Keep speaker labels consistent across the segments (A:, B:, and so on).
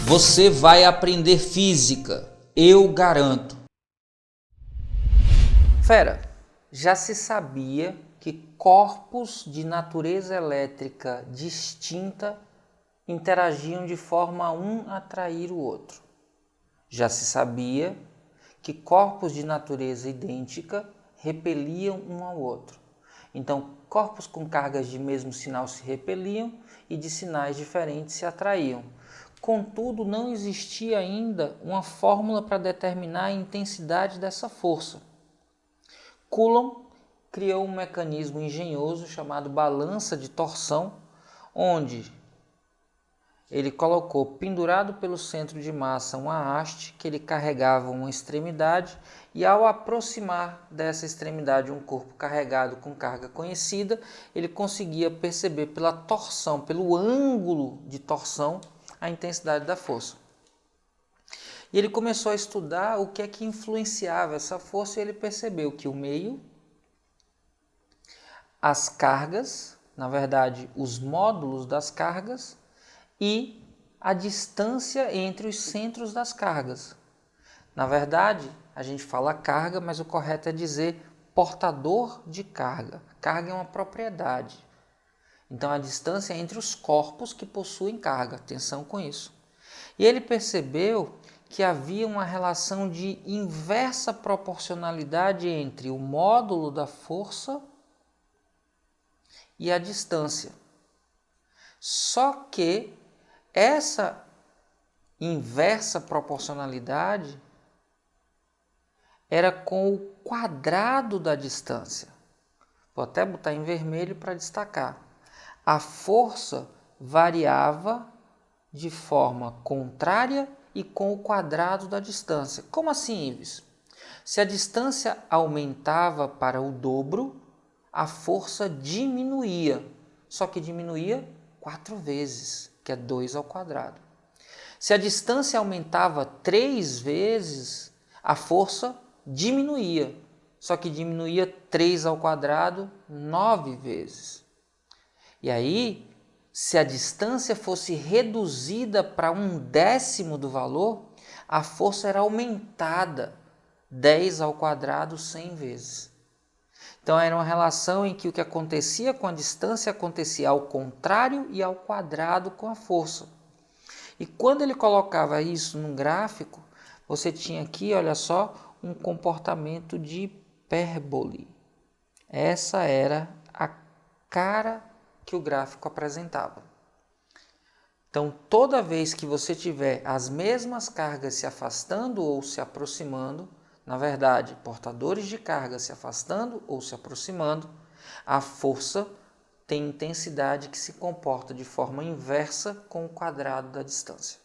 A: Você vai aprender física, eu garanto. Fera, já se sabia que corpos de natureza elétrica distinta interagiam de forma a um atrair o outro. Já se sabia que corpos de natureza idêntica repeliam um ao outro. Então, corpos com cargas de mesmo sinal se repeliam e de sinais diferentes se atraíam. Contudo, não existia ainda uma fórmula para determinar a intensidade dessa força. Coulomb criou um mecanismo engenhoso chamado balança de torção, onde ele colocou pendurado pelo centro de massa uma haste que ele carregava uma extremidade e, ao aproximar dessa extremidade um corpo carregado com carga conhecida, ele conseguia perceber pela torção, pelo ângulo de torção, a intensidade da força. E ele começou a estudar o que é que influenciava essa força e ele percebeu que o meio, as cargas, na verdade os módulos das cargas e a distância entre os centros das cargas. Na verdade, a gente fala carga, mas o correto é dizer portador de carga. Carga é uma propriedade. Então, a distância é entre os corpos que possuem carga. Atenção com isso. E ele percebeu que havia uma relação de inversa proporcionalidade entre o módulo da força e a distância. Só que essa inversa proporcionalidade era com o quadrado da distância. Vou até botar em vermelho para destacar. A força variava de forma contrária e com o quadrado da distância. Como assim, Ives? Se a distância aumentava para o dobro, a força diminuía, só que diminuía 4 vezes, que é 2 ao quadrado. Se a distância aumentava 3 vezes, a força diminuía, só que diminuía 3 ao quadrado 9 vezes. E aí, se a distância fosse reduzida para 1/10 do valor, a força era aumentada 10 ao quadrado 100 vezes. Então, era uma relação em que o que acontecia com a distância acontecia ao contrário e ao quadrado com a força. E quando ele colocava isso num gráfico, você tinha aqui, olha só, um comportamento de hipérbole. Essa era a cara que o gráfico apresentava. Então, toda vez que você tiver as mesmas cargas se afastando ou se aproximando, na verdade, portadores de carga se afastando ou se aproximando, a força tem intensidade que se comporta de forma inversa com o quadrado da distância.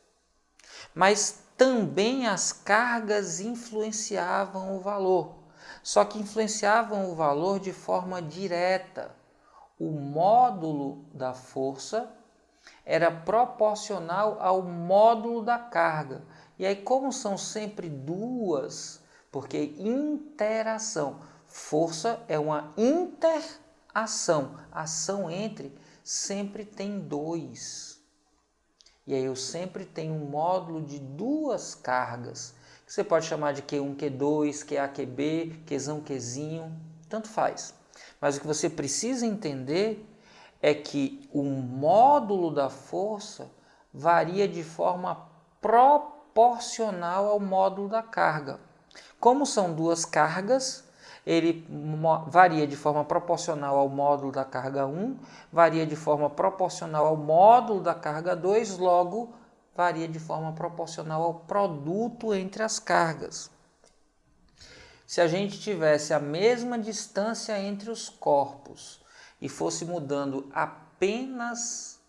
A: Mas também as cargas influenciavam o valor, só que influenciavam o valor de forma direta. O módulo da força era proporcional ao módulo da carga. E aí, como são sempre duas, porque interação, força é uma interação, ação entre, sempre tem 2. E aí eu sempre tenho um módulo de 2 cargas, que você pode chamar de Q1, Q2, QA, QB, Qzão, Qzinho, tanto faz. Mas o que você precisa entender é que o módulo da força varia de forma proporcional ao módulo da carga. Como são 2 cargas, ele varia de forma proporcional ao módulo da carga 1, varia de forma proporcional ao módulo da carga 2, logo varia de forma proporcional ao produto entre as cargas. Se a gente tivesse a mesma distância entre os corpos e fosse mudando apenas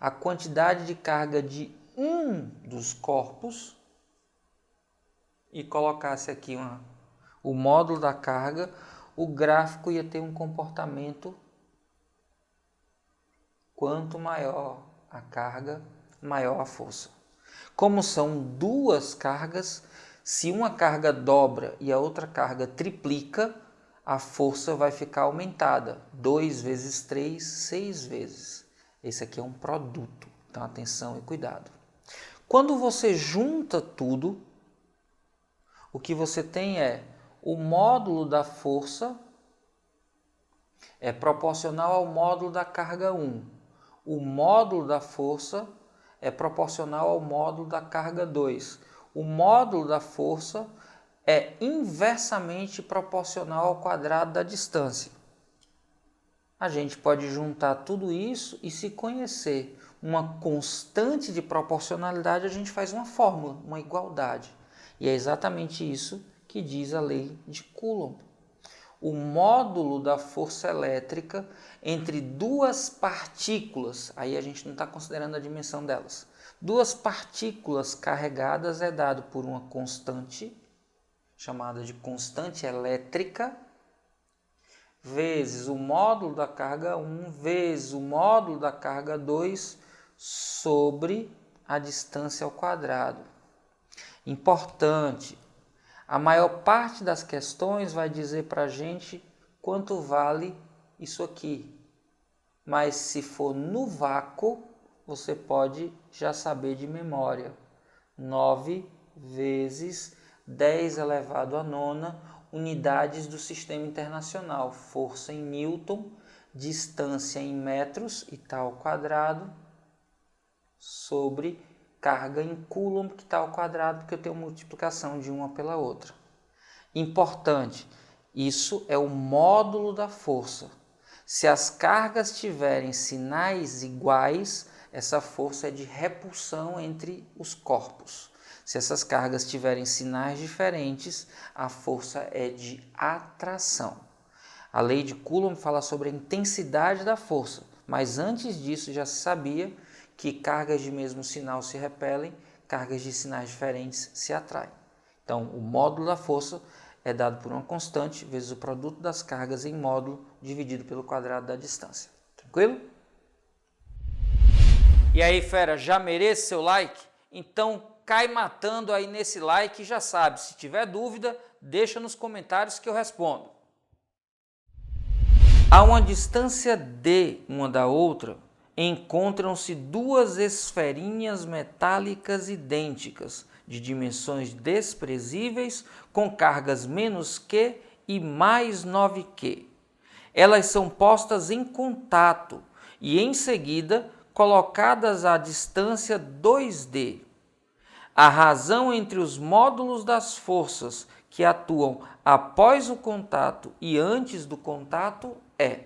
A: a quantidade de carga de um dos corpos e colocasse aqui o módulo da carga, o gráfico ia ter um comportamento: quanto maior a carga, maior a força. Como são 2 cargas, se uma carga dobra e a outra carga triplica, a força vai ficar aumentada. 2 vezes 3, 6 vezes. Esse aqui é um produto. Então, atenção e cuidado. Quando você junta tudo, o que você tem é o módulo da força é proporcional ao módulo da carga 1. O módulo da força é proporcional ao módulo da carga 2. O módulo da força é inversamente proporcional ao quadrado da distância. A gente pode juntar tudo isso e, se conhecer uma constante de proporcionalidade, a gente faz uma fórmula, uma igualdade. E é exatamente isso que diz a lei de Coulomb. O módulo da força elétrica entre duas partículas, aí a gente não está considerando a dimensão delas, duas partículas carregadas é dado por uma constante, chamada de constante elétrica, vezes o módulo da carga 1, vezes o módulo da carga 2, sobre a distância ao quadrado. Importante, a maior parte das questões vai dizer para a gente quanto vale isso aqui. Mas se for no vácuo, você pode já saber de memória. 9 vezes 10 elevado a nona unidades do sistema internacional. Força em Newton, distância em metros, e tá ao quadrado, sobre carga em Coulomb, que está ao quadrado, porque eu tenho multiplicação de uma pela outra. Importante, isso é o módulo da força. Se as cargas tiverem sinais iguais, essa força é de repulsão entre os corpos. Se essas cargas tiverem sinais diferentes, a força é de atração. A lei de Coulomb fala sobre a intensidade da força, mas antes disso já se sabia que cargas de mesmo sinal se repelem, cargas de sinais diferentes se atraem. Então, o módulo da força é dado por uma constante vezes o produto das cargas em módulo dividido pelo quadrado da distância. Tranquilo? E aí, fera, já merece seu like? Então, cai matando aí nesse like e já sabe, se tiver dúvida, deixa nos comentários que eu respondo. A uma distância d uma da outra, encontram-se duas esferinhas metálicas idênticas, de dimensões desprezíveis, com cargas menos Q e mais 9Q. Elas são postas em contato e, em seguida, colocadas à distância 2D. A razão entre os módulos das forças que atuam após o contato e antes do contato é...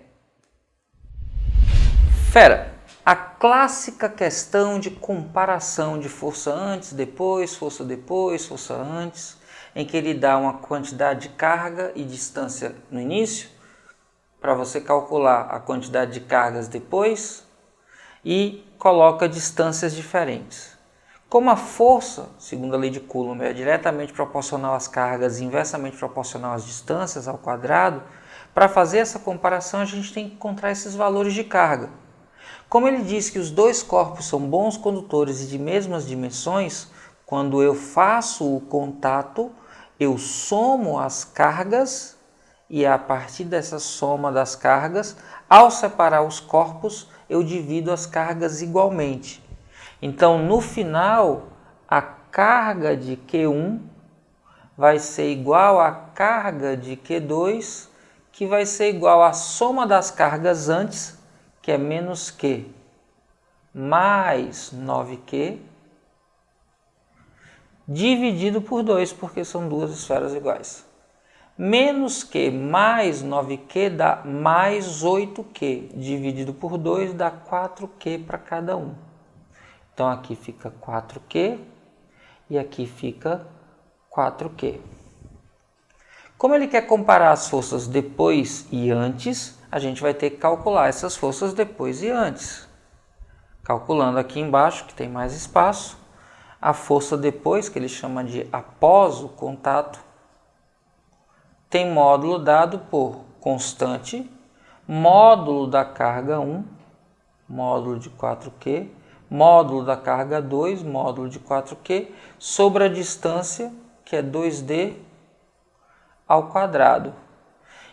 A: Fera, a clássica questão de comparação de força antes, depois, força antes, em que ele dá uma quantidade de carga e distância no início, para você calcular a quantidade de cargas depois, e coloca distâncias diferentes. Como a força, segundo a lei de Coulomb, é diretamente proporcional às cargas e inversamente proporcional às distâncias ao quadrado, para fazer essa comparação a gente tem que encontrar esses valores de carga. Como ele diz que os dois corpos são bons condutores e de mesmas dimensões, quando eu faço o contato, eu somo as cargas e, a partir dessa soma das cargas, ao separar os corpos, eu divido as cargas igualmente. Então, no final, a carga de Q1 vai ser igual à carga de Q2, que vai ser igual à soma das cargas antes, que é menos Q, mais 9Q, dividido por 2, porque são duas esferas iguais. Menos Q mais 9Q dá mais 8Q, dividido por 2 dá 4Q para cada um. Então, aqui fica 4Q e aqui fica 4Q. Como ele quer comparar as forças depois e antes, a gente vai ter que calcular essas forças depois e antes. Calculando aqui embaixo, que tem mais espaço, a força depois, que ele chama de após o contato, tem módulo dado por constante, módulo da carga 1, módulo de 4Q, módulo da carga 2, módulo de 4Q, sobre a distância, que é 2D, ao quadrado.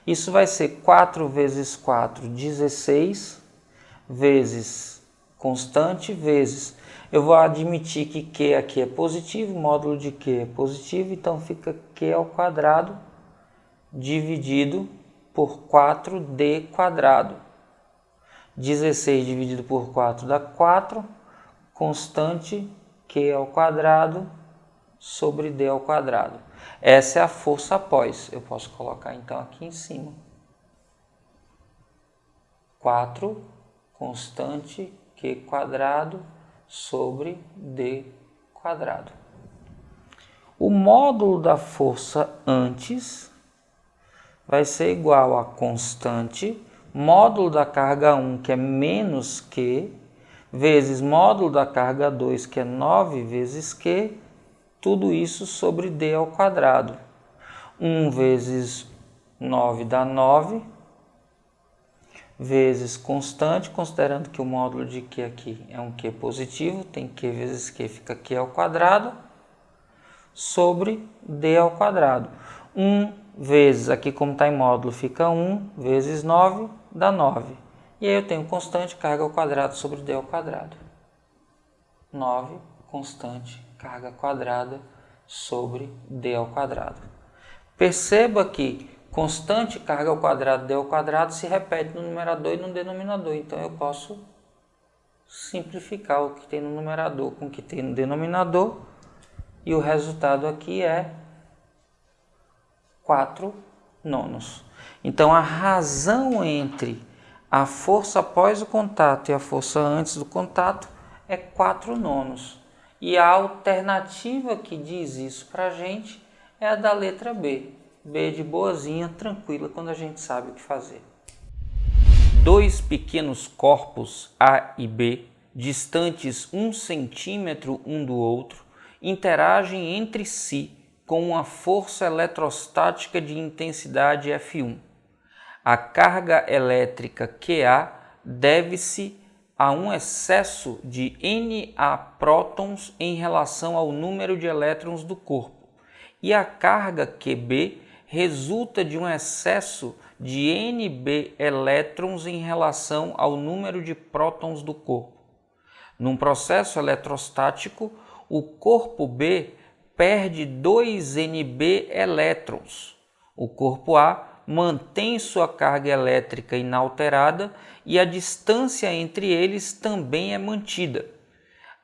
A: Isso vai ser 4 vezes 4, 16, vezes constante vezes. Eu vou admitir que Q aqui é positivo, módulo de Q é positivo, então fica Q ao quadrado dividido por 4D quadrado. 16 dividido por 4 dá 4, constante Q ao quadrado sobre D ao quadrado. Essa é a força após. Eu posso colocar então aqui em cima. 4 constante Q quadrado sobre D quadrado. O módulo da força antes vai ser igual a constante módulo da carga 1, que é menos Q, vezes módulo da carga 2, que é 9 vezes Q, tudo isso sobre D ao quadrado. 1 vezes 9 dá 9, vezes constante, considerando que o módulo de Q aqui é um Q positivo, tem Q vezes Q, fica Q ao quadrado, sobre D ao quadrado. 1 vezes, aqui como está em módulo, fica 1 vezes 9, dá 9. E aí eu tenho constante carga ao quadrado sobre D ao quadrado. 9 constante carga quadrada sobre D ao quadrado. Perceba que constante carga ao quadrado D ao quadrado se repete no numerador e no denominador. Então eu posso simplificar o que tem no numerador com o que tem no denominador. E o resultado aqui é 4 nonos. Então, a razão entre a força após o contato e a força antes do contato é 4 nonos. E a alternativa que diz isso para a gente é a da letra B. B de boazinha, tranquila, quando a gente sabe o que fazer. Dois pequenos corpos A e B, distantes 1 centímetro um do outro, interagem entre si com uma força eletrostática de intensidade F1. A carga elétrica QA deve-se a um excesso de Na prótons em relação ao número de elétrons do corpo, e a carga QB resulta de um excesso de Nb elétrons em relação ao número de prótons do corpo. Num processo eletrostático, o corpo B perde 2 Nb elétrons. O corpo A mantém sua carga elétrica inalterada e a distância entre eles também é mantida.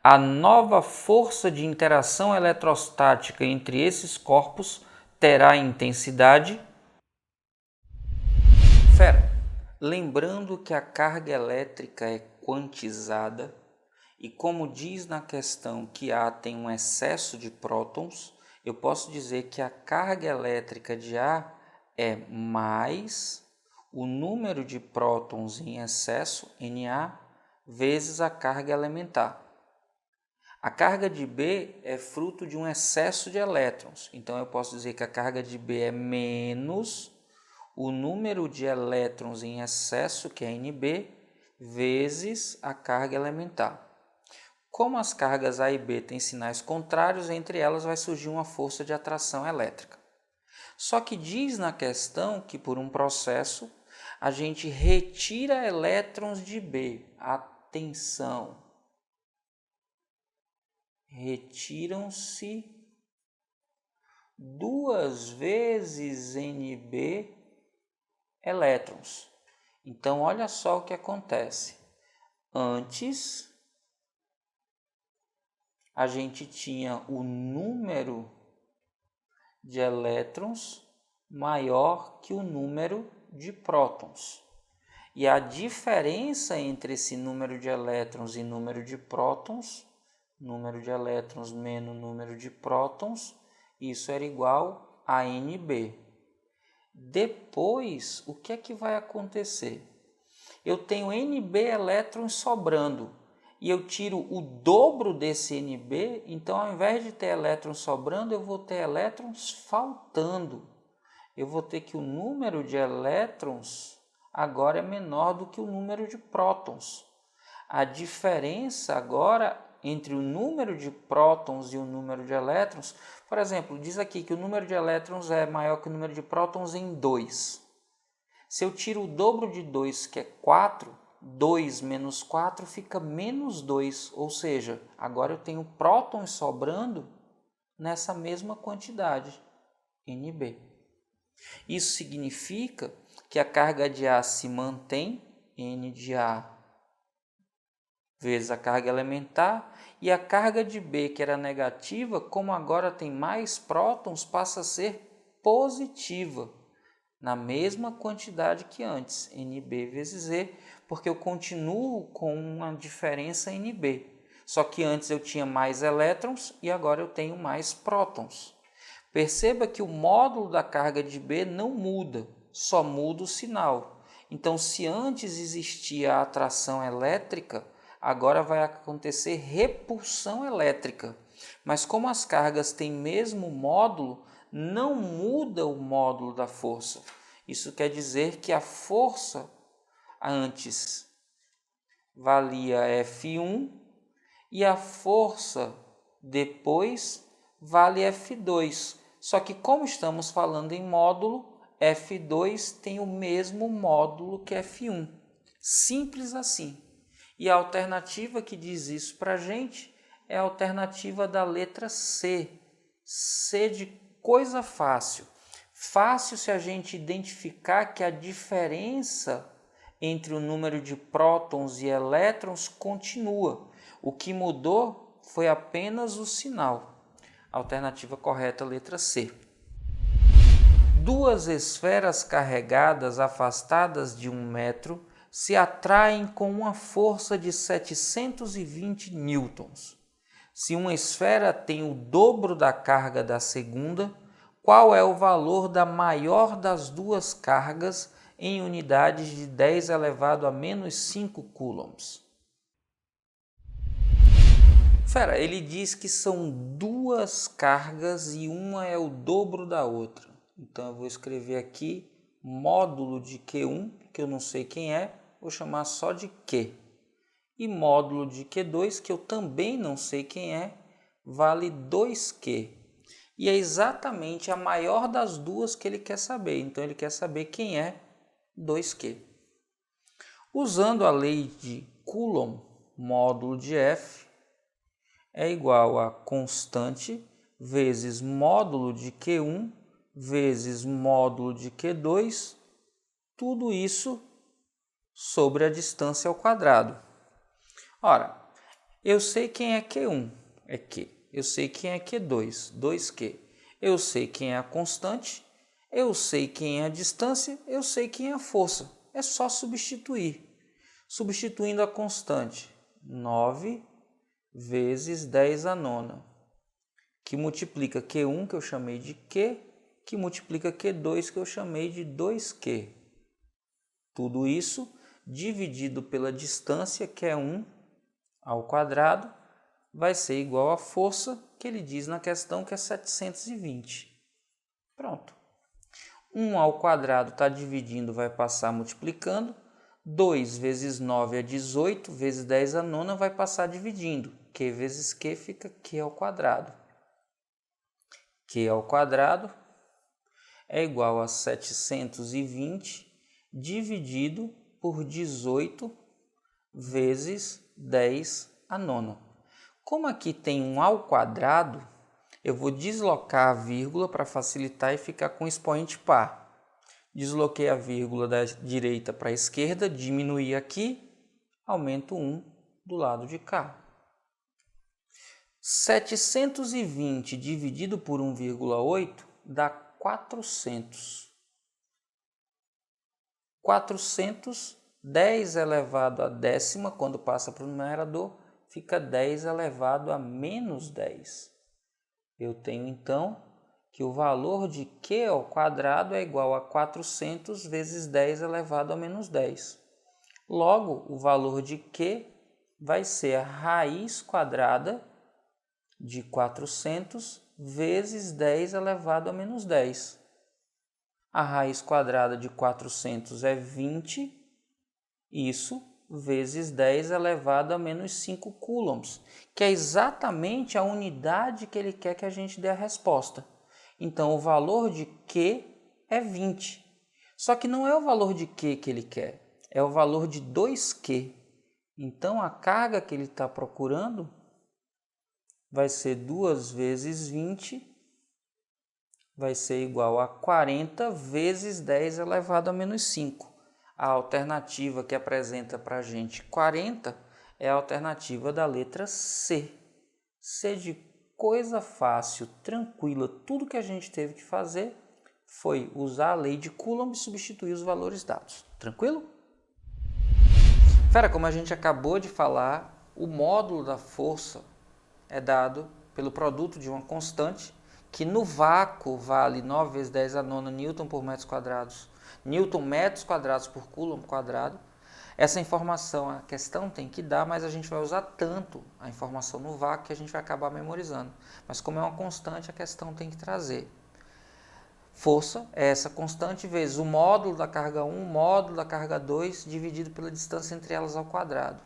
A: A nova força de interação eletrostática entre esses corpos terá intensidade. Lembrando que a carga elétrica é quantizada e, como diz na questão que A tem um excesso de prótons, eu posso dizer que a carga elétrica de A é mais o número de prótons em excesso, Na, vezes a carga elementar. A carga de B é fruto de um excesso de elétrons, então eu posso dizer que a carga de B é menos o número de elétrons em excesso, que é Nb, vezes a carga elementar. Como as cargas A e B têm sinais contrários, entre elas vai surgir uma força de atração elétrica. Só que diz na questão que por um processo a gente retira elétrons de B. Atenção! Retiram-se 2 vezes Nb elétrons. Então, olha só o que acontece. Antes, a gente tinha o número de elétrons maior que o número de prótons. E a diferença entre esse número de elétrons e número de prótons, número de elétrons menos número de prótons, isso era igual a Nb. Depois, o que é que vai acontecer? Eu tenho Nb elétrons sobrando e eu tiro o dobro desse Nb, então ao invés de ter elétrons sobrando, eu vou ter elétrons faltando. Eu vou ter que o número de elétrons agora é menor do que o número de prótons. A diferença agora entre o número de prótons e o número de elétrons, por exemplo, diz aqui que o número de elétrons é maior que o número de prótons em 2. Se eu tiro o dobro de 2, que é 4, 2 menos 4 fica menos 2, ou seja, agora eu tenho prótons sobrando nessa mesma quantidade, Nb. Isso significa que a carga de A se mantém, N de A vezes a carga elementar, e a carga de B, que era negativa, como agora tem mais prótons, passa a ser positiva, na mesma quantidade que antes, Nb vezes Z, porque eu continuo com uma diferença Nb. Só que antes eu tinha mais elétrons e agora eu tenho mais prótons. Perceba que o módulo da carga de B não muda, só muda o sinal. Então, se antes existia a atração elétrica, agora vai acontecer repulsão elétrica. Mas como as cargas têm mesmo módulo, não muda o módulo da força. Isso quer dizer que a força antes valia F1 e a força depois vale F2. Só que como estamos falando em módulo, F2 tem o mesmo módulo que F1. Simples assim. E a alternativa que diz isso para a gente é a alternativa da letra C. C de coisa fácil. Fácil se a gente identificar que a diferença entre o número de prótons e elétrons continua. O que mudou foi apenas o sinal. Alternativa correta, letra C. Duas esferas carregadas afastadas de 1 metro se atraem com uma força de 720 newtons. Se uma esfera tem o dobro da carga da segunda, qual é o valor da maior das duas cargas em unidades de 10 elevado a menos 5 coulombs? Ele diz que são duas cargas e uma é o dobro da outra. Então eu vou escrever aqui módulo de Q1, que eu não sei quem é, vou chamar só de Q. E módulo de Q2, que eu também não sei quem é, vale 2Q. E é exatamente a maior das duas que ele quer saber. Então ele quer saber quem é 2Q. Usando a lei de Coulomb, módulo de F é igual a constante vezes módulo de Q1 vezes módulo de Q2, tudo isso sobre a distância ao quadrado. Ora, eu sei quem é Q1, é Q. Eu sei quem é Q2, 2Q. Eu sei quem é a constante, eu sei quem é a distância, eu sei quem é a força. É só substituir. Substituindo a constante, 9 vezes 10 a nona, que multiplica Q1, que eu chamei de Q, que multiplica Q2, que eu chamei de 2Q. Tudo isso dividido pela distância, que é 1 ao quadrado, vai ser igual à força que ele diz na questão, que é 720. Pronto. 1 ao quadrado está dividindo, vai passar multiplicando. 2 vezes 9 é 18, vezes 10 a nona vai passar dividindo. Q vezes Q fica Q ao quadrado. Q ao quadrado é igual a 720 dividido por 18 vezes 10 a nona. Como aqui tem um ao quadrado, eu vou deslocar a vírgula para facilitar e ficar com expoente par. Desloquei a vírgula da direita para a esquerda, diminuí aqui, aumento 1 do lado de cá. 720 dividido por 1,8 dá 400. 400, 10 elevado a décima, quando passa para o numerador, fica 10 elevado a menos 10. Eu tenho então que o valor de Q ao quadrado é igual a 400 vezes 10 elevado a menos 10. Logo, o valor de Q vai ser a raiz quadrada de 400 vezes 10 elevado a menos 10. A raiz quadrada de 400 é 20, isso vezes 10 elevado a menos 5 coulombs, que é exatamente a unidade que ele quer que a gente dê a resposta. Então, o valor de Q é 20. Só que não é o valor de Q que ele quer. é o valor de 2Q. Então, a carga que ele está procurando vai ser 2 vezes 20, vai ser igual a 40 vezes 10 elevado a menos 5. A alternativa que apresenta para a gente 40 é a alternativa da letra C. C de coisa fácil, tranquila. Tudo que a gente teve que fazer foi usar a lei de Coulomb e substituir os valores dados. Tranquilo? Fera, como a gente acabou de falar, o módulo da força é dado pelo produto de uma constante que no vácuo vale 9 vezes 10 a nona Newton por metros quadrados, Newton metros quadrados por Coulomb quadrado. Essa informação a questão tem que dar, mas a gente vai usar tanto a informação no vácuo que a gente vai acabar memorizando. Mas como é uma constante, a questão tem que trazer. Força é essa constante vezes o módulo da carga 1, módulo da carga 2, dividido pela distância entre elas ao quadrado.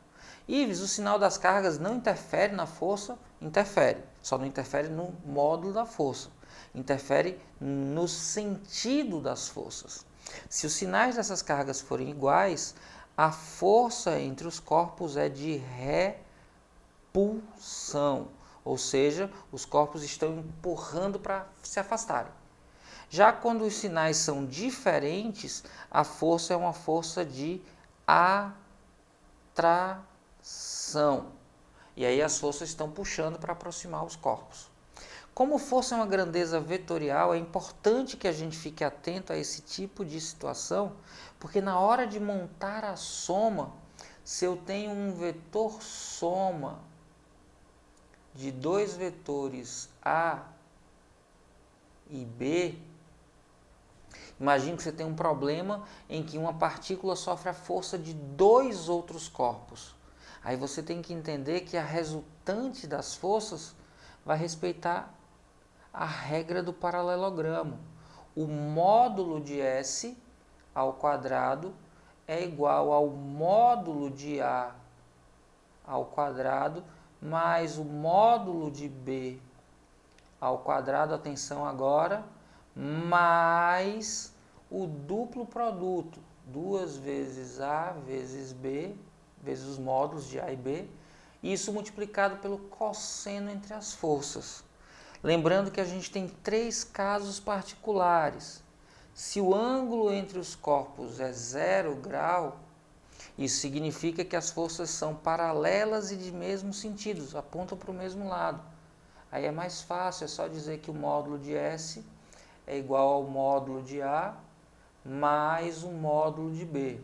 A: Ives, o sinal das cargas não interfere na força? Interfere, só não interfere no módulo da força. Interfere no sentido das forças. Se os sinais dessas cargas forem iguais, a força entre os corpos é de repulsão, ou seja, os corpos estão empurrando para se afastarem. Já quando os sinais são diferentes, a força é uma força de atração. E aí as forças estão puxando para aproximar os corpos. Como força é uma grandeza vetorial, é importante que a gente fique atento a esse tipo de situação, porque na hora de montar a soma, se eu tenho um vetor soma de dois vetores A e B, imagine que você tem um problema em que uma partícula sofre a força de dois outros corpos. Aí você tem que entender que a resultante das forças vai respeitar a regra do paralelogramo. O módulo de S ao quadrado é igual ao módulo de A ao quadrado mais o módulo de B ao quadrado, atenção agora, mais o duplo produto, 2 vezes A vezes B, vezes os módulos de A e B, isso multiplicado pelo cosseno entre as forças. Lembrando que a gente tem 3 casos particulares. Se o ângulo entre os corpos é 0 grau, isso significa que as forças são paralelas e de mesmo sentido, apontam para o mesmo lado. Aí é mais fácil, é só dizer que o módulo de S é igual ao módulo de A mais o módulo de B.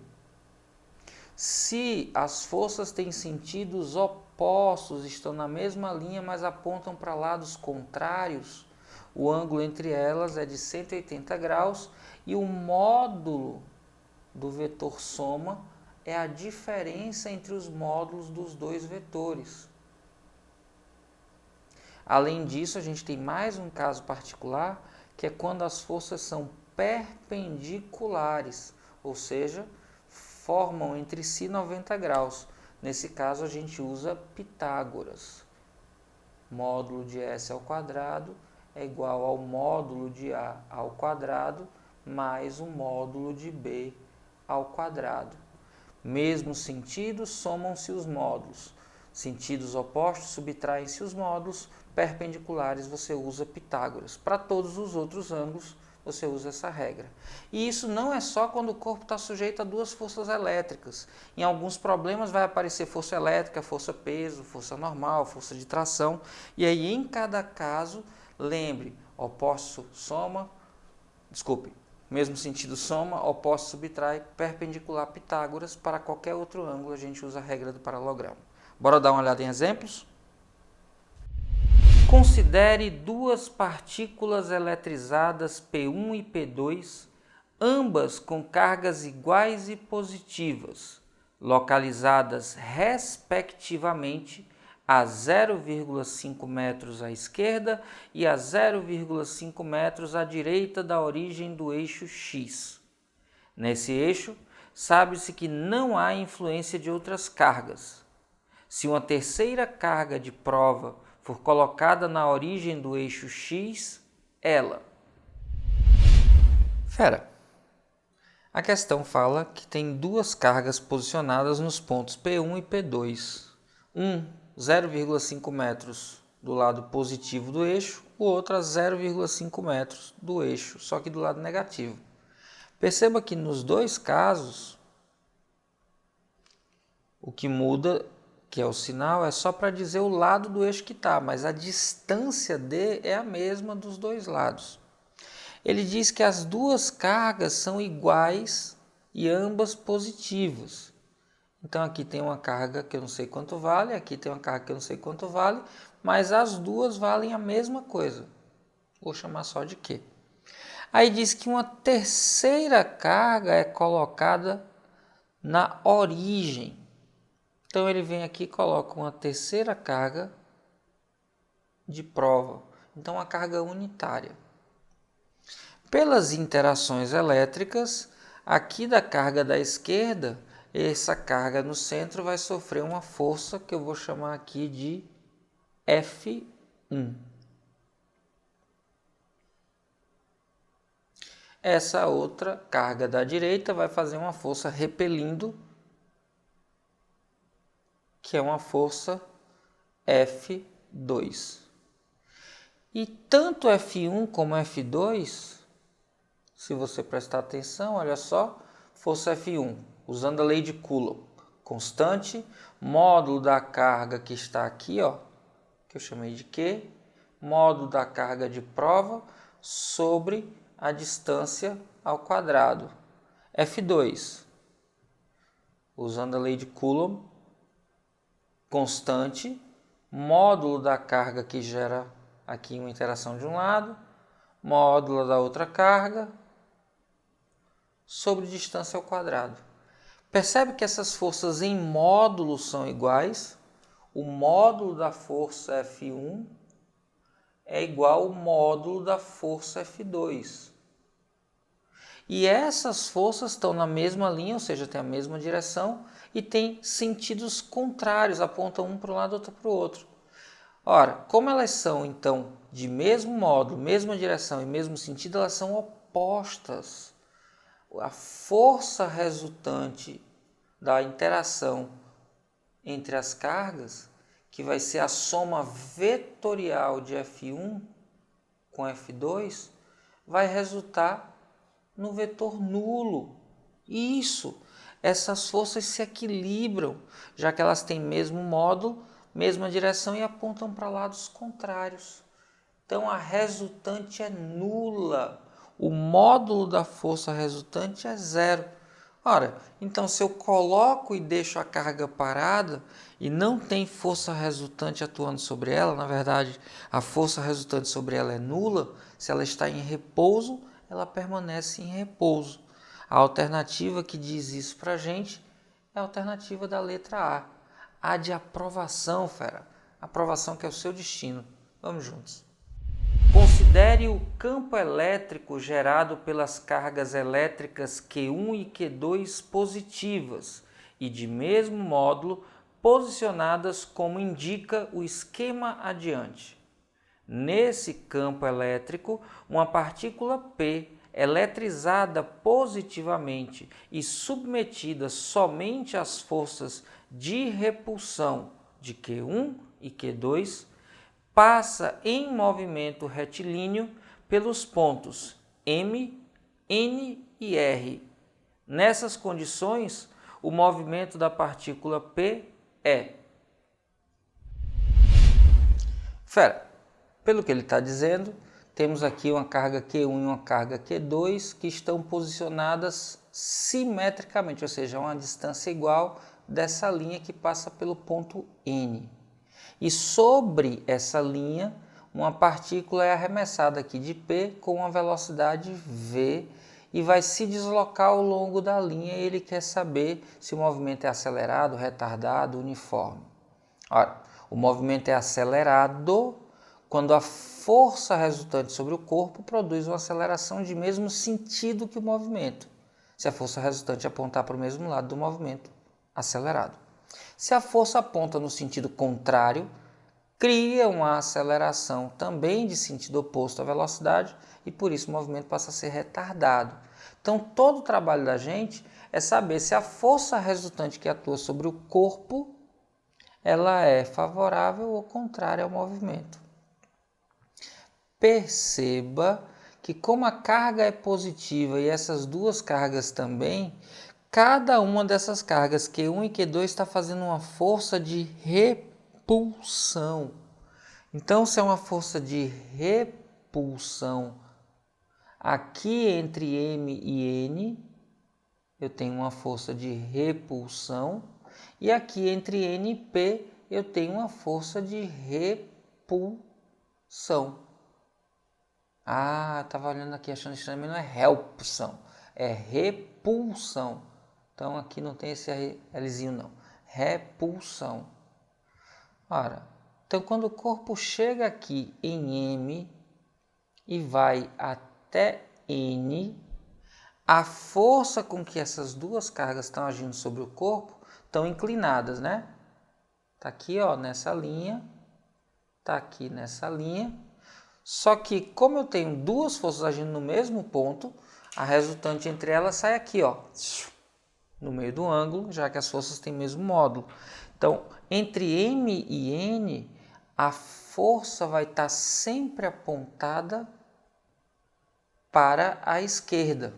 A: Se as forças têm sentidos opostos, estão na mesma linha, mas apontam para lados contrários, o ângulo entre elas é de 180 graus e o módulo do vetor soma é a diferença entre os módulos dos dois vetores. Além disso, a gente tem mais um caso particular, que é quando as forças são perpendiculares, ou seja, formam entre si 90 graus. Nesse caso, a gente usa Pitágoras. Módulo de S ao quadrado é igual ao módulo de A ao quadrado mais o módulo de B ao quadrado. Mesmo sentido, somam-se os módulos. Sentidos opostos, subtraem-se os módulos. Perpendiculares, você usa Pitágoras. Para todos os outros ângulos, você usa essa regra. E isso não é só quando o corpo está sujeito a duas forças elétricas. Em alguns problemas vai aparecer força elétrica, força-peso, força normal, força de tração. E aí, em cada caso, lembre, mesmo sentido soma, oposto subtrai, perpendicular Pitágoras. Para qualquer outro ângulo, a gente usa a regra do paralelogramo. Bora dar uma olhada em exemplos? Considere duas partículas eletrizadas P1 e P2, ambas com cargas iguais e positivas, localizadas respectivamente a 0,5 metros à esquerda e a 0,5 metros à direita da origem do eixo X. Nesse eixo, sabe-se que não há influência de outras cargas. Se uma terceira carga de prova for colocada na origem do eixo X, ela. Fera, A questão fala que tem duas cargas posicionadas nos pontos P1 e P2. Um 0,5 metros do lado positivo do eixo, o outro a 0,5 metros do eixo, só que do lado negativo. Perceba que nos dois casos, o que muda, que é o sinal, é só para dizer o lado do eixo que está, mas a distância D é a mesma dos dois lados. Ele diz que as duas cargas são iguais e ambas positivas. Então aqui tem uma carga que eu não sei quanto vale, aqui tem uma carga que eu não sei quanto vale, mas as duas valem a mesma coisa. Vou chamar só de Q. Aí diz que uma terceira carga é colocada na origem. Então ele vem aqui e coloca uma terceira carga de prova. Então uma carga unitária. Pelas interações elétricas, aqui da carga da esquerda, essa carga no centro vai sofrer uma força que eu vou chamar aqui de F1. Essa outra carga da direita vai fazer uma força repelindo, que é uma força F2. E tanto F1 como F2, se você prestar atenção, olha só, força F1, usando a lei de Coulomb, constante, módulo da carga que está aqui, ó, que eu chamei de Q, módulo da carga de prova sobre a distância ao quadrado. F2, usando a lei de Coulomb, constante, módulo da carga que gera aqui uma interação de um lado, módulo da outra carga, sobre distância ao quadrado. Percebe que essas forças em módulos são iguais? O módulo da força F1 é igual ao módulo da força F2. E essas forças estão na mesma linha, ou seja, tem a mesma direção e tem sentidos contrários, apontam um para um lado, outro para o outro. Ora, como elas são então de mesmo módulo, mesma direção e mesmo sentido, elas são opostas. A força resultante da interação entre as cargas, que vai ser a soma vetorial de F1 com F2, vai resultar no vetor nulo. Isso, essas forças se equilibram, já que elas têm mesmo módulo, mesma direção e apontam para lados contrários. Então a resultante é nula. O módulo da força resultante é zero. Ora, então se eu coloco e deixo a carga parada e não tem força resultante atuando sobre ela, na verdade a força resultante sobre ela é nula, se ela está em repouso, ela permanece em repouso. A alternativa que diz isso para a gente é a alternativa da letra A. A de aprovação, fera. Aprovação que é o seu destino. Vamos juntos. Considere o campo elétrico gerado pelas cargas elétricas Q1 e Q2 positivas e de mesmo módulo posicionadas como indica o esquema adiante. Nesse campo elétrico, uma partícula P eletrizada positivamente e submetida somente às forças de repulsão de Q1 e Q2 passa em movimento retilíneo pelos pontos M, N e R. Nessas condições, o movimento da partícula P é... Pelo que ele está dizendo, temos aqui uma carga Q1 e uma carga Q2 que estão posicionadas simetricamente, ou seja, a uma distância igual dessa linha que passa pelo ponto N. E sobre essa linha, uma partícula é arremessada aqui de P com uma velocidade V e vai se deslocar ao longo da linha e ele quer saber se o movimento é acelerado, retardado, uniforme. Ora, o movimento é acelerado quando a força resultante sobre o corpo produz uma aceleração de mesmo sentido que o movimento, se a força resultante apontar para o mesmo lado do movimento acelerado. Se a força aponta no sentido contrário, cria uma aceleração também de sentido oposto à velocidade e por isso o movimento passa a ser retardado. Então, todo o trabalho da gente é saber se a força resultante que atua sobre o corpo, ela é favorável ou contrária ao movimento. Perceba que como a carga é positiva e essas duas cargas também, cada uma dessas cargas, Q1 e Q2, está fazendo uma força de repulsão. Então, se é uma força de repulsão aqui entre M e N, eu tenho uma força de repulsão. E aqui entre N e P, eu tenho uma força de repulsão. Ah, estava olhando aqui achando estranho, mas não é repulsão, é repulsão. Então aqui não tem esse Lzinho não, repulsão. Ora, então quando o corpo chega aqui em M e vai até N, a força com que essas duas cargas estão agindo sobre o corpo estão inclinadas, né? Tá aqui, ó, nessa linha, tá aqui nessa linha. Só que como eu tenho duas forças agindo no mesmo ponto, a resultante entre elas sai aqui, ó, no meio do ângulo, já que as forças têm o mesmo módulo. Então, entre M e N, a força vai estar sempre apontada para a esquerda.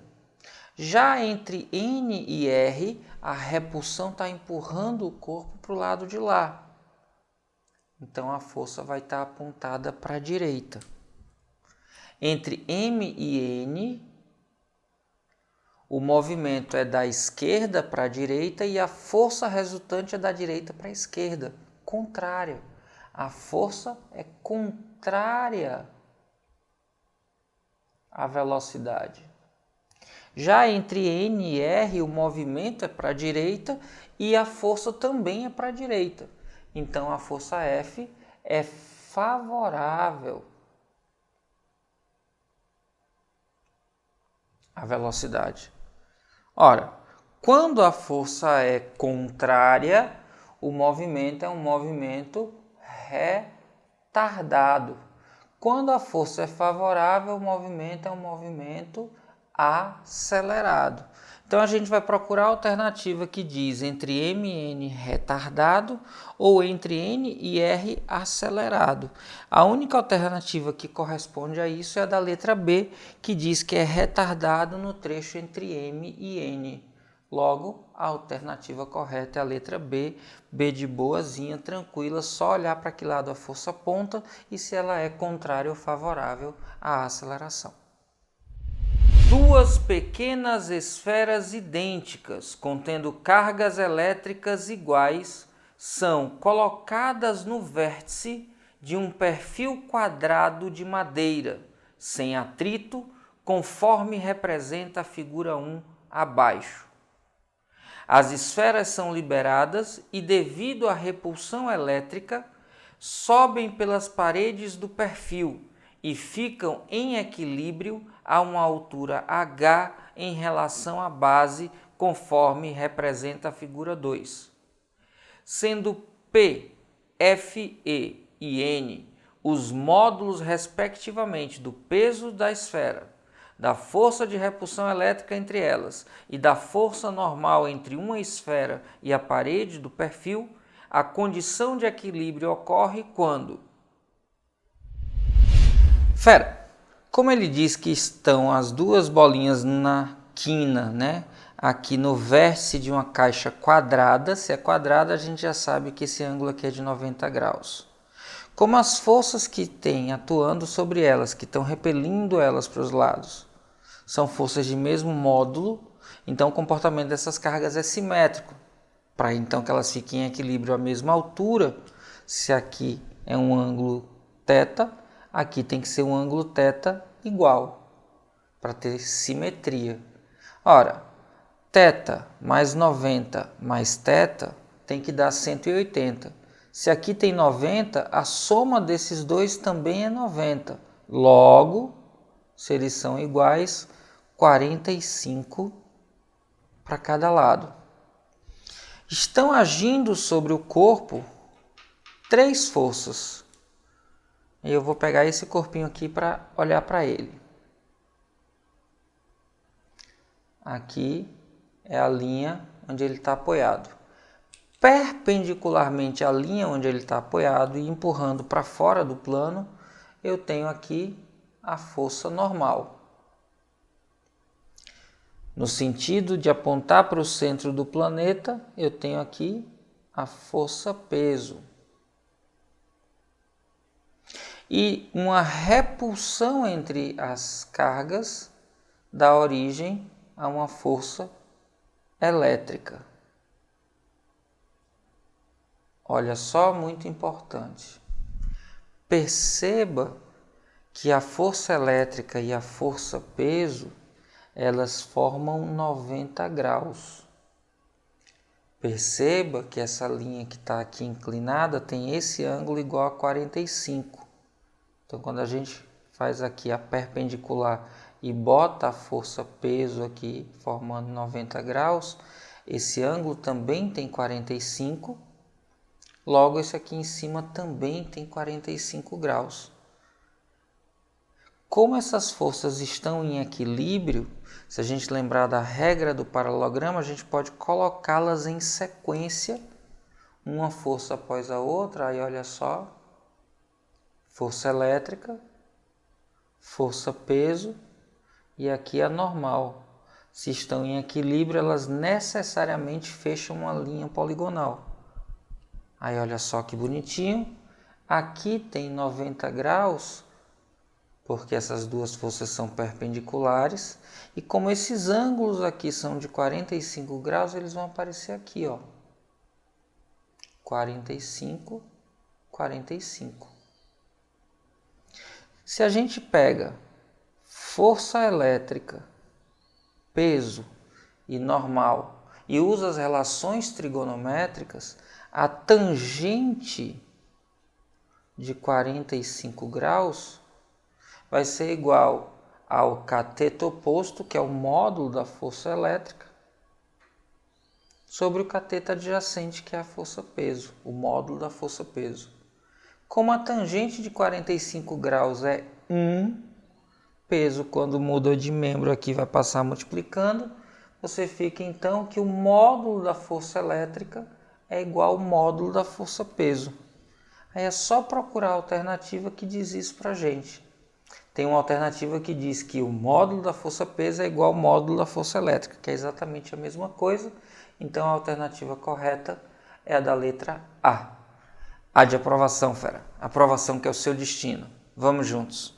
A: Já entre N e R, a repulsão está empurrando o corpo para o lado de lá. Então, a força vai estar apontada para a direita. Entre M e N, o movimento é da esquerda para a direita e a força resultante é da direita para a esquerda, contrária. A força é contrária à velocidade. Já entre N e R, o movimento é para a direita e a força também é para a direita. Então, a força F é favorável à velocidade. Ora, quando a força é contrária, o movimento é um movimento retardado. Quando a força é favorável, o movimento é um movimento acelerado. Então a gente vai procurar a alternativa que diz entre M e N retardado ou entre N e R acelerado. A única alternativa que corresponde a isso é a da letra B, que diz que é retardado no trecho entre M e N. Logo, a alternativa correta é a letra B, B de boazinha, tranquila, só olhar para que lado a força aponta e se ela é contrária ou favorável à aceleração. Duas pequenas esferas idênticas, contendo cargas elétricas iguais, são colocadas no vértice de um perfil quadrado de madeira, sem atrito, conforme representa a figura 1 abaixo. As esferas são liberadas e, devido à repulsão elétrica, sobem pelas paredes do perfil e ficam em equilíbrio a uma altura h em relação à base, conforme representa a figura 2. Sendo P, F, E e N os módulos, respectivamente, do peso da esfera, da força de repulsão elétrica entre elas e da força normal entre uma esfera e a parede do perfil, a condição de equilíbrio ocorre quando... Como ele diz que estão as duas bolinhas na quina, né? Aqui no vértice de uma caixa quadrada, se é quadrada, a gente já sabe que esse ângulo aqui é de 90 graus. Como as forças que tem atuando sobre elas, que estão repelindo elas para os lados, são forças de mesmo módulo, então o comportamento dessas cargas é simétrico. Para então que elas fiquem em equilíbrio à mesma altura, se aqui é um ângulo θ, aqui tem que ser um ângulo θ igual, para ter simetria. Ora, θ mais 90 mais θ tem que dar 180. Se aqui tem 90, a soma desses dois também é 90. Logo, se eles são iguais, 45 para cada lado. Estão agindo sobre o corpo três forças. E eu vou pegar esse corpinho aqui para olhar para ele. aqui é a linha onde ele está apoiado. Perpendicularmente à linha onde ele está apoiado e empurrando para fora do plano, eu tenho aqui a força normal. No sentido de apontar para o centro do planeta, eu tenho aqui a força-peso. E uma repulsão entre as cargas dá origem a uma força elétrica. Olha só, muito importante. Perceba que a força elétrica e a força-peso, elas formam 90 graus. Perceba que essa linha que está aqui inclinada tem esse ângulo igual a 45. Então, quando a gente faz aqui a perpendicular e bota a força-peso aqui formando 90 graus, esse ângulo também tem 45. Logo, esse aqui em cima também tem 45 graus. Como essas forças estão em equilíbrio, se a gente lembrar da regra do paralelograma, a gente pode colocá-las em sequência, uma força após a outra. Aí olha só, força elétrica, força-peso e aqui a normal. Se estão em equilíbrio, elas necessariamente fecham uma linha poligonal. Aí olha só que bonitinho, aqui tem 90 graus, porque essas duas forças são perpendiculares, e como esses ângulos aqui são de 45 graus, eles vão aparecer aqui, ó. 45, 45. Se a gente pega força elétrica, peso e normal, e usa as relações trigonométricas, a tangente de 45 graus vai ser igual ao cateto oposto, que é o módulo da força elétrica, sobre o cateto adjacente, que é a força-peso, o módulo da força-peso. Como a tangente de 45 graus é 1, peso quando muda de membro aqui vai passar multiplicando, você fica então que o módulo da força elétrica é igual ao módulo da força-peso. Aí é só procurar a alternativa que diz isso para a gente. Tem uma alternativa que diz que o módulo da força-peso é igual ao módulo da força elétrica, que é exatamente a mesma coisa. Então a alternativa correta é a da letra A. A de aprovação, fera. Aprovação que é o seu destino. Vamos juntos.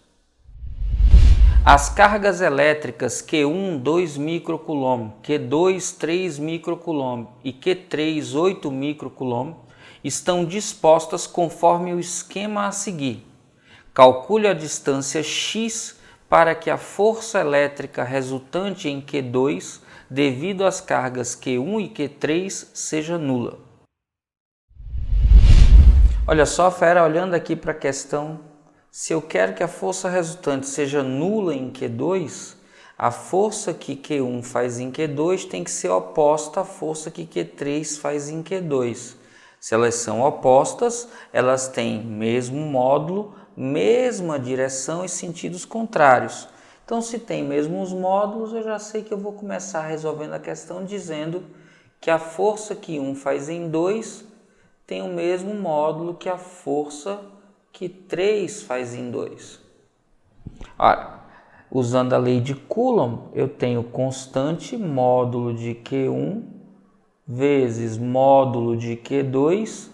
A: As cargas elétricas Q1, 2 microcoulomb, Q2, 3 microcoulomb e Q3, 8 microcoulomb estão dispostas conforme o esquema a seguir. Calcule a distância x para que a força elétrica resultante em Q2, devido às cargas Q1 e Q3, seja nula. Olha só, fera, olhando aqui para a questão, se eu quero que a força resultante seja nula em Q2, a força que Q1 faz em Q2 tem que ser oposta à força que Q3 faz em Q2. Se elas são opostas, elas têm mesmo módulo, mesma direção e sentidos contrários. Então, se tem mesmos módulos, eu já sei que eu vou começar resolvendo a questão dizendo que a força que 1 faz em 2 tem o mesmo módulo que a força que 3 faz em 2. Olha, usando a lei de Coulomb, eu tenho constante módulo de Q1 vezes módulo de Q2,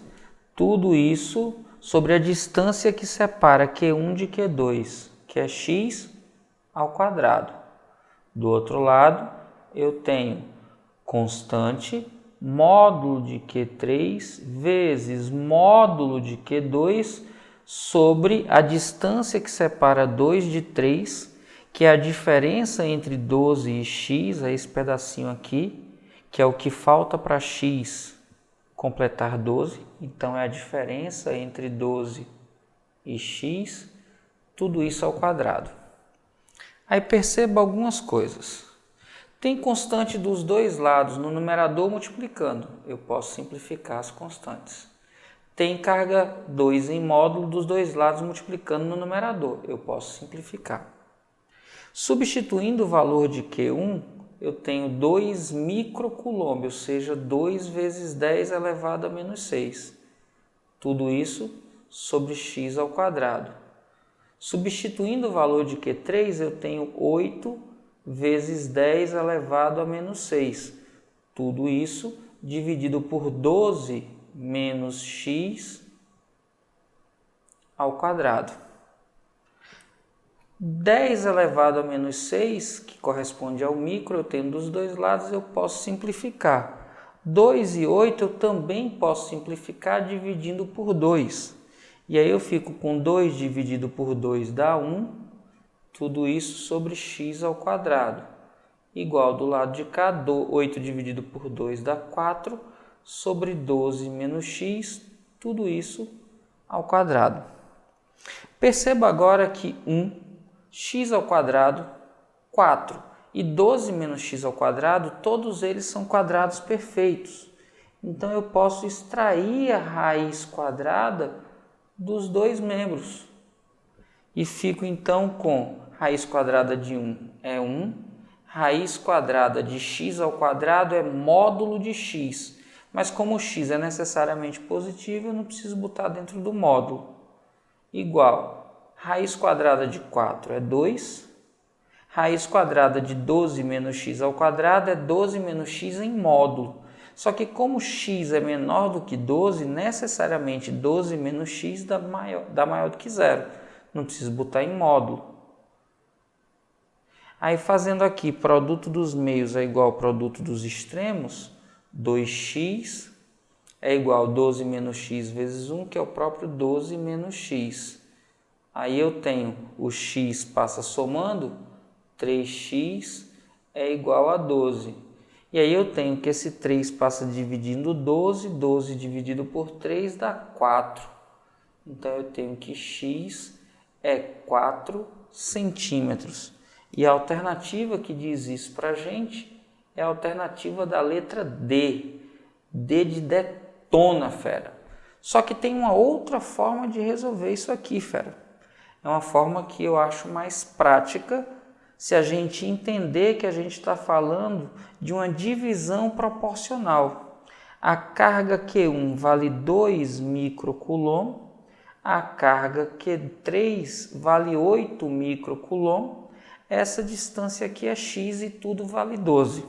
A: tudo isso sobre a distância que separa Q1 de Q2, que é x ao quadrado. Do outro lado, eu tenho constante módulo de Q3 vezes módulo de Q2 sobre a distância que separa 2 de 3, que é a diferença entre 12 e x, é esse pedacinho aqui, que é o que falta para x completar 12. Então, é a diferença entre 12 e x, tudo isso ao quadrado. Aí perceba algumas coisas. Tem constante dos dois lados no numerador multiplicando. Eu posso simplificar as constantes. Tem carga 2 em módulo dos dois lados multiplicando no numerador. Eu posso simplificar. Substituindo o valor de Q1 eu tenho 2 microcoulomb, ou seja, 2 vezes 10 elevado a menos 6. Tudo isso sobre x ao quadrado. Substituindo o valor de Q3, eu tenho 8 vezes 10 elevado a menos 6. Tudo isso dividido por 12 menos x ao quadrado. 10 elevado a menos 6, que corresponde ao micro, eu tenho dos dois lados, eu posso simplificar. 2 e 8 eu também posso simplificar dividindo por 2. E aí eu fico com 2 dividido por 2 dá 1, tudo isso sobre x ao quadrado. Igual do lado de cá, 8 dividido por 2 dá 4, sobre 12 menos x, tudo isso ao quadrado. Perceba agora que 1x ao quadrado, 4 e 12 menos x ao quadrado, todos eles são quadrados perfeitos. Então eu posso extrair a raiz quadrada dos dois membros. E fico então com raiz quadrada de 1 é 1, raiz quadrada de x ao quadrado é módulo de x. Mas como o x é necessariamente positivo, eu não preciso botar dentro do módulo. Igual, raiz quadrada de 4 é 2, raiz quadrada de 12 menos x ao quadrado é 12 menos x em módulo. Só que como x é menor do que 12, necessariamente 12 menos x dá maior do que zero. Não preciso botar em módulo. Aí fazendo aqui, produto dos meios é igual ao produto dos extremos, 2x é igual a 12 menos x vezes 1, que é o próprio 12 menos x. Aí eu tenho o x passa somando, 3x é igual a 12. E aí eu tenho que esse 3 passa dividindo 12, 12 dividido por 3 dá 4. Então eu tenho que x é 4 centímetros. E a alternativa que diz isso para a gente é a alternativa da letra D. D de detona, fera. Só que tem uma outra forma de resolver isso aqui, fera. É uma forma que eu acho mais prática se a gente entender que a gente está falando de uma divisão proporcional. A carga Q1 vale 2 microcoulomb, a carga Q3 vale 8 microcoulomb, essa distância aqui é x e tudo vale 12.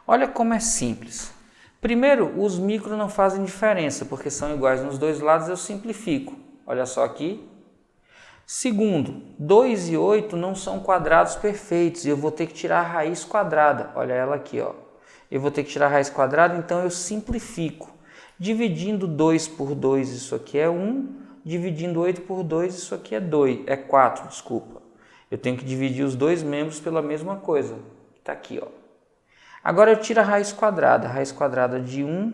A: Olha como é simples. Primeiro, os micros não fazem diferença, porque são iguais nos dois lados, eu simplifico. Olha só aqui. Segundo, 2 e 8 não são quadrados perfeitos e eu vou ter que tirar a raiz quadrada. Olha ela aqui, ó. Eu vou ter que tirar a raiz quadrada, então eu simplifico. Dividindo 2 por 2, isso aqui é 1. Dividindo 8 por 2, isso aqui é 4, desculpa. Eu tenho que dividir os dois membros pela mesma coisa. Está aqui, ó. Agora eu tiro a raiz quadrada. A raiz quadrada de 1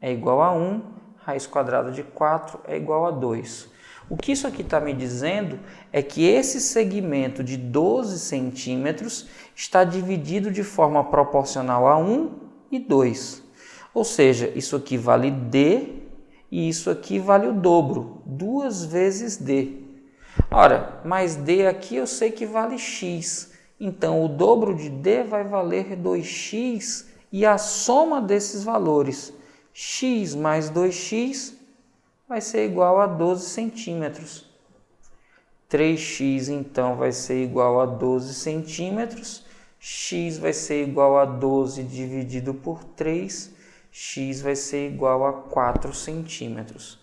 A: é igual a 1. Raiz quadrada de 4 é igual a 2. O que isso aqui está me dizendo é que esse segmento de 12 centímetros está dividido de forma proporcional a 1 e 2. Ou seja, isso aqui vale D e isso aqui vale o dobro, 2 vezes D. Ora, mas D aqui eu sei que vale x. Então, o dobro de D vai valer 2x e a soma desses valores, x mais 2x, vai ser igual a 12 centímetros. 3x, então, vai ser igual a 12 centímetros. X vai ser igual a 12 dividido por 3. X vai ser igual a 4 centímetros.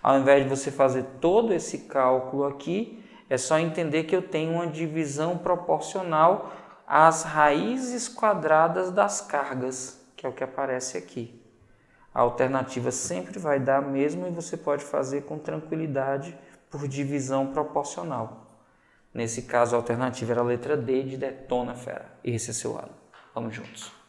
A: Ao invés de você fazer todo esse cálculo aqui, é só entender que eu tenho uma divisão proporcional às raízes quadradas das cargas, que é o que aparece aqui. A alternativa sempre vai dar a mesma e você pode fazer com tranquilidade por divisão proporcional. Nesse caso, a alternativa era a letra D de detona, fera. Esse é seu lado. Vamos juntos.